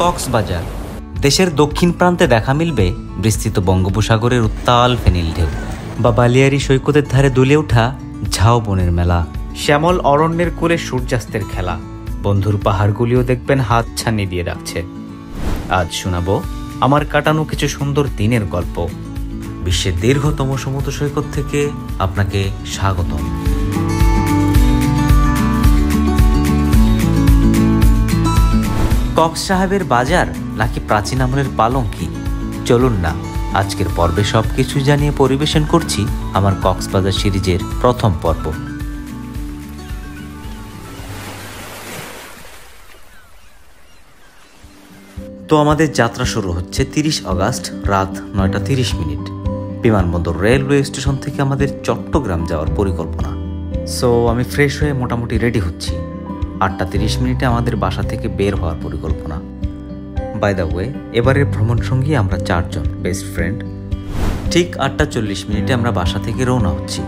কক্সবাজার দেশের দক্ষিণ প্রান্তে দেখা মিলবে বিস্তৃত বঙ্গোপসাগরের উত্তাল ফেনিল ঢেউ বা বালিয়ারি সৈকতের ধারে দুলে ওঠা ঝাউবনের মেলা, শ্যামল অরণ্যের কোলে সূর্যাস্তের খেলা, বন্ধুর পাহাড়গুলিও দেখবেন হাত ছানি দিয়ে রাখছে। আজ শোনাবো আমার কাটানো কিছু সুন্দর দিনের গল্প। বিশ্বের দীর্ঘতম সমুদ্র সৈকত থেকে আপনাকে স্বাগতম। কক্স সাহেবের বাজার নাকি প্রাচীন আমলের পালঙ্কি? চলুন না, আজকের পর্বে সবকিছু জানিয়ে পরিবেশন করছি আমার কক্সবাজার সিরিজের প্রথম পর্ব। তো আমাদের যাত্রা শুরু হচ্ছে 30 আগস্ট রাত 9:30। বিমানবন্দর রেলওয়ে স্টেশন থেকে আমাদের চট্টগ্রাম যাওয়ার পরিকল্পনা। সো আমি ফ্রেশ হয়ে মোটামুটি রেডি হচ্ছি। 8:30 আমাদের বাসা থেকে বের হওয়ার পরিকল্পনা। বাই দ্য ওয়ে, এবারের ভ্রমণ সঙ্গী আমরা 4 জন বেস্ট ফ্রেন্ড। ঠিক 8:40 আমরা বাসা থেকে রওনা হচ্ছি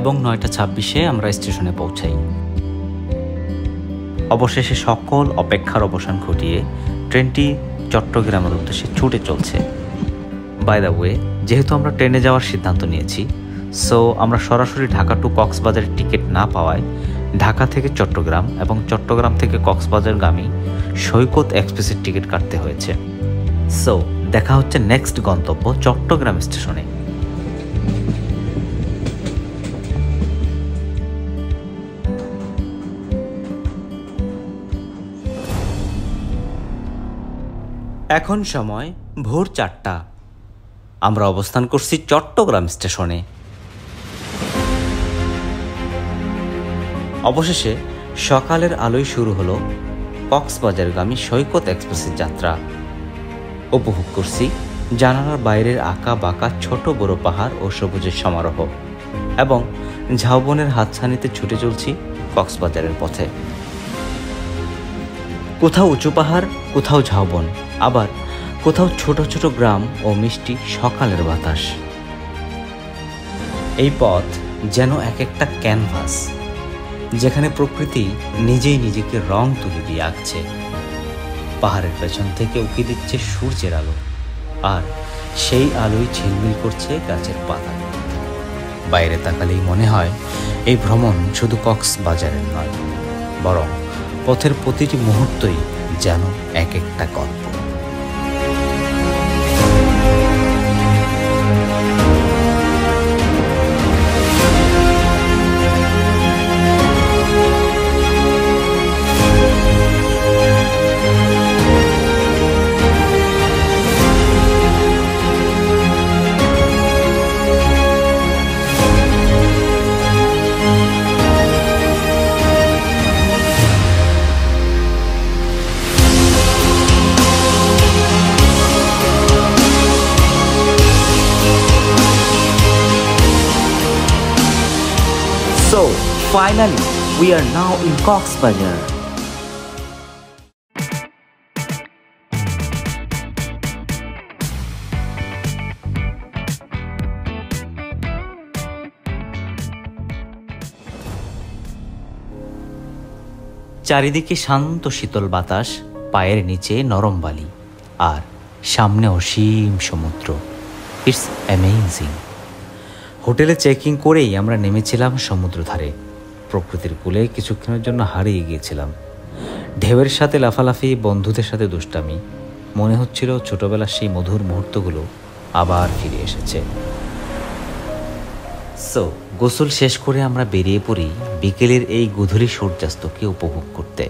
এবং 9:26 আমরা স্টেশনে পৌঁছাই। অবশেষে সকল অপেক্ষার অবসান ঘটিয়ে ট্রেনটি চট্টগ্রামের উদ্দেশ্যে ছুটে চলছে। বাই দ্য ওয়ে, যেহেতু আমরা ট্রেনে যাওয়ার সিদ্ধান্ত নিয়েছি, সো আমরা সরাসরি ঢাকা টু কক্সবাজারের টিকিট না পাওয়ায় ঢাকা থেকে চট্টগ্রাম এবং চট্টগ্রাম থেকে কক্সবাজারগামী সৈকত এক্সপ্রেসের টিকিট কাটতে হয়েছে। সো দেখা হচ্ছে নেক্সট গন্তব্য চট্টগ্রাম স্টেশনে। এখন সময় ভোর 4টা। আমরা অবস্থান করছি চট্টগ্রাম স্টেশনে। অবশেষে সকালের আলোয় শুরু হলো কক্সবাজারগামী সৈকত এক্সপ্রেসের যাত্রা। উপভোগ করছি জানালার বাইরের আঁকা বাঁকা ছোট বড় পাহাড় ও সবুজের সমারোহ এবং ঝাউবনের হাতছানিতে ছুটে চলছি কক্সবাজারের পথে। কোথাও উঁচু পাহাড়, কোথাও ঝাউবন, আবার কোথাও ছোট ছোট গ্রাম ও মিষ্টি সকালের বাতাস। এই পথ যেন এক একটা ক্যানভাস, যেখানে প্রকৃতি নিজেই নিজেকে রং তুলি দিয়ে আঁকছে। পাহাড়ের পেছন থেকে উকি দিচ্ছে সূর্যের আলো, আর সেই আলোয় ঝিলমিল করছে গাছের পাতা। বাইরে তাকালেই মনে হয় এই ভ্রমণ শুধু কক্সবাজারের নয়, বরং পথের প্রতিটি মুহূর্তই যেন এক একটা গল্প। So, finally, we are now in Cox's Bazar. চারিদিকে শান্ত শীতল বাতাস, পায়ের নিচে নরম বালি, আর সামনে অসীম সমুদ্র। It's amazing. হোটেলে চেকিং করেই আমরা নেমেছিলাম সমুদ্র ধারে। প্রকৃতির কোলে কিছুক্ষণের জন্য হারিয়ে গিয়েছিলাম। ঢেউয়ের সাথে লাফালাফি, বন্ধুদের সাথে দুষ্টামি, মনে হচ্ছিল ছোটবেলার সেই মধুর মুহূর্তগুলো আবার ফিরে এসেছে। সো গোসল শেষ করে আমরা বেরিয়ে পড়ি বিকেলের এই গধূলি সূর্যাস্তকে উপভোগ করতে।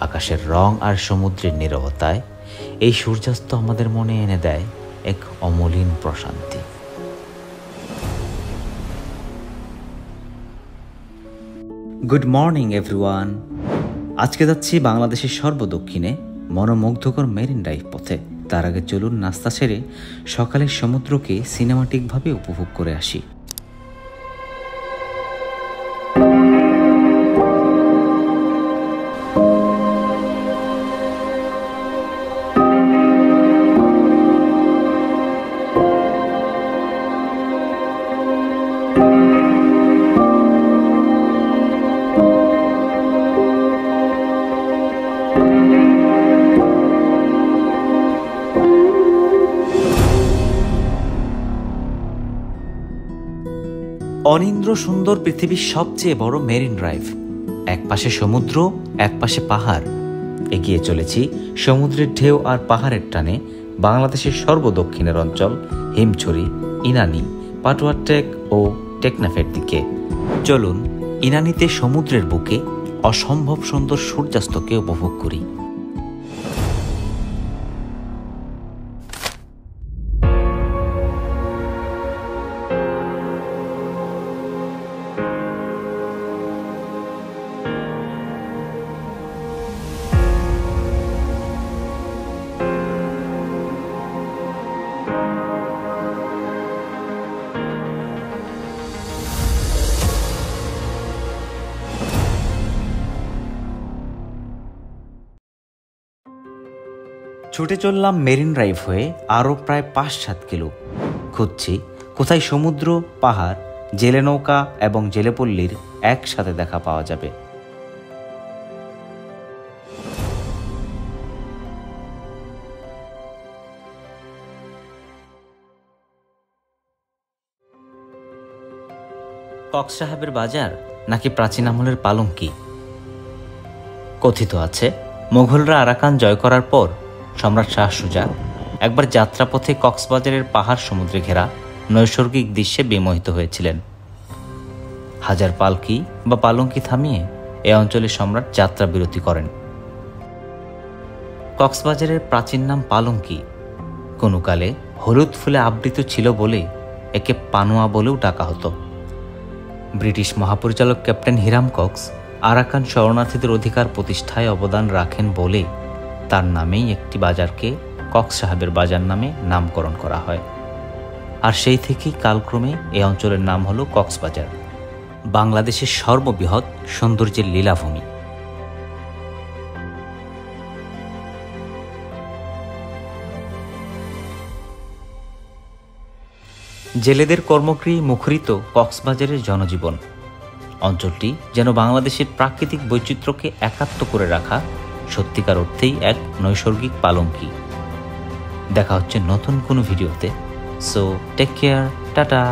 আকাশের রং আর সমুদ্রের নীরবতায় এই সূর্যাস্ত আমাদের মনে এনে দেয় এক অমলিন প্রশান্তি। Good morning everyone. আজকে যাচ্ছি বাংলাদেশের সর্বদক্ষিণে মনোমুগ্ধকর মেরিন ড্রাইভ পথে। তার আগে চলুন নাস্তা সেরে সকালের সমুদ্রকে সিনেমাটিকভাবে উপভোগ করে আসি। সমুদ্র সুন্দর পৃথিবীর সবচেয়ে বড় মেরিন ড্রাইভ। এক পাশে সমুদ্র, এক পাশে পাহাড়। এগিয়ে চলেছি সমুদ্রের ঢেউ আর পাহাড়ের টানে বাংলাদেশের সর্বদক্ষিণের অঞ্চল হিমছড়ি, ইনানি, পাটুয়া ট্রেক ও টেকনাফের দিকে। চলুন ইনানিতে সমুদ্রের বুকে অসম্ভব সুন্দর সূর্যাস্তকে উপভোগ করি। ছুটে চললাম মেরিন ড্রাইভ হয়ে আরও প্রায় 5-7 কিলো। খুঁজছি কোথায় সমুদ্র, পাহাড়, জেলে নৌকা এবং জেলেপল্লীর একসাথে দেখা পাওয়া যাবে। কক্স সাহেবের বাজার নাকি প্রাচীন আমলের পালঙ্কি? কথিত আছে মোগলরা আরাকান জয় করার পর সম্রাট শাহ সুজা একবার যাত্রাপথে কক্সবাজারের পাহাড় সমুদ্রে ঘেরা নৈসর্গিক দৃশ্যে বিমোহিত হয়েছিলেন। হাজার পালকি বা পালঙ্কি থামিয়ে এ অঞ্চলে সম্রাট যাত্রা বিরতি করেন। কক্সবাজারের প্রাচীন নাম পালঙ্কি। কোনো কালে হলুদ ফুলে আবৃত ছিল বলে একে পানোয়া বলেও ডাকা হতো। ব্রিটিশ মহাপরিচালক ক্যাপ্টেন হিরাম কক্স আরাকান শরণার্থীদের অধিকার প্রতিষ্ঠায় অবদান রাখেন বলে তার নামেই একটি বাজারকে কক্স সাহেবের বাজার নামে নামকরণ করা হয়। আর সেই থেকেই কালক্রমে এ অঞ্চলের নাম হলো কক্সবাজার, বাংলাদেশের সর্ববৃহৎ সৌন্দর্যের লীলাভূমি। জেলেদের কর্মক্রিয়ায় মুখরিত কক্সবাজারের জনজীবন। অঞ্চলটি যেন বাংলাদেশের প্রাকৃতিক বৈচিত্র্যকে একাত্ম করে রাখা সত্যিকার অর্থেই এক নৈসর্গিক পালঙ্কি। দেখা হচ্ছে নতুন কোনো ভিডিওতে। So take care, tata.